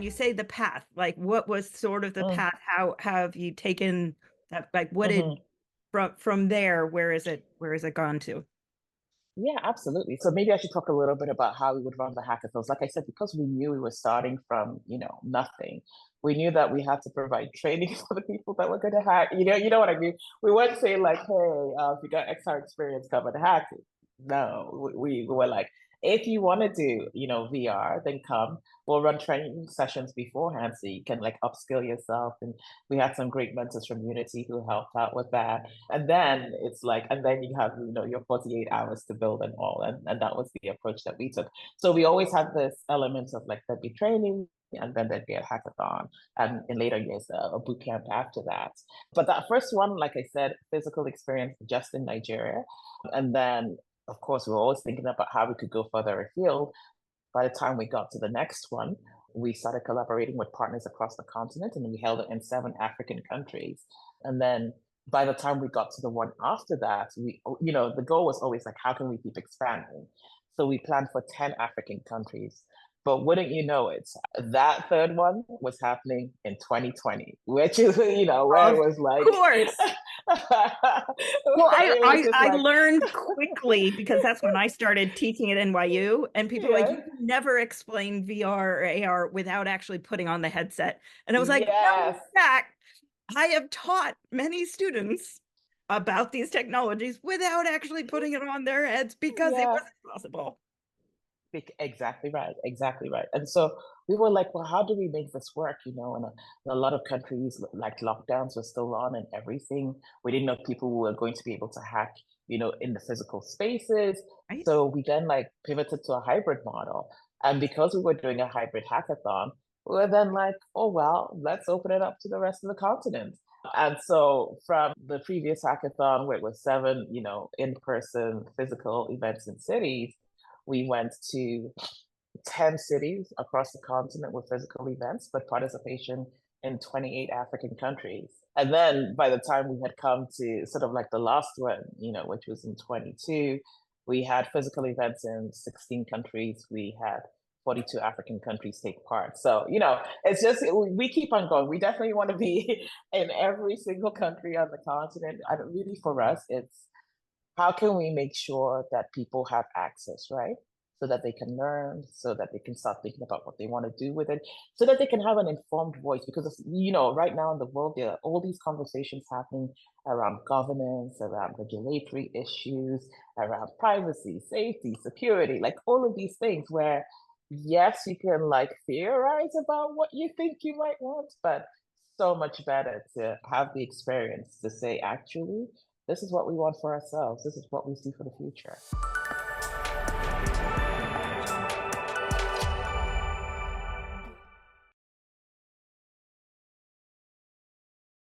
you say the path, like what was sort of the Mm, path? How have you taken that? Like, what did mhm. from there? Where is it gone to? Yeah, absolutely. So maybe I should talk a little bit about how we would run the hackathons. Like I said, because we knew we were starting from, nothing, we knew that we had to provide training for the people that were going to hack. You know what I mean? We weren't saying like, hey, if you got XR experience, come and hack. No, we were like, if you want to do, VR, then come. We'll run training sessions beforehand so you can like upskill yourself. And we had some great mentors from Unity who helped out with that. And then it's like, and then you have, your 48 hours to build and all. And that was the approach that we took. So we always had this element of like, there'd be training and then there'd be a hackathon. And in later years, a boot camp after that. But that first one, like I said, physical experience just in Nigeria. And then, of course, we were always thinking about how we could go further afield. By the time we got to the next one, we started collaborating with partners across the continent and we held it in 7 African countries. And then by the time we got to the one after that, the goal was always like, how can we keep expanding? So we planned for 10 African countries. But wouldn't you know it, that third one was happening in 2020, which is, where it Of was like, course. Well, it was just I like, learned quickly because that's when I started teaching at NYU, and people were like, yeah, you can never explain VR or AR without actually putting on the headset. And I was like, no, in yes, fact, I have taught many students about these technologies without actually putting it on their heads because it yeah. wasn't possible. Exactly right, exactly right. And so we were like, well, how do we make this work? And a lot of countries, like lockdowns were still on and everything. We didn't know people were going to be able to hack, in the physical spaces. Right? So we then like pivoted to a hybrid model. And because we were doing a hybrid hackathon, we were then like, oh, well, let's open it up to the rest of the continent. And so from the previous hackathon, where it was 7, in-person physical events in cities, we went to 10 cities across the continent with physical events, but participation in 28 African countries. And then by the time we had come to sort of like the last one, which was in 22, we had physical events in 16 countries. We had 42 African countries take part. So, it's just, we keep on going. We definitely want to be in every single country on the continent. And really for us, it's how can we make sure that people have access, right? So that they can learn, so that they can start thinking about what they want to do with it, so that they can have an informed voice. Because, right now in the world, there are all these conversations happening around governance, around regulatory issues, around privacy, safety, security, like all of these things where, yes, you can like theorize about what you think you might want, but so much better to have the experience to say, actually, this is what we want for ourselves. This is what we see for the future.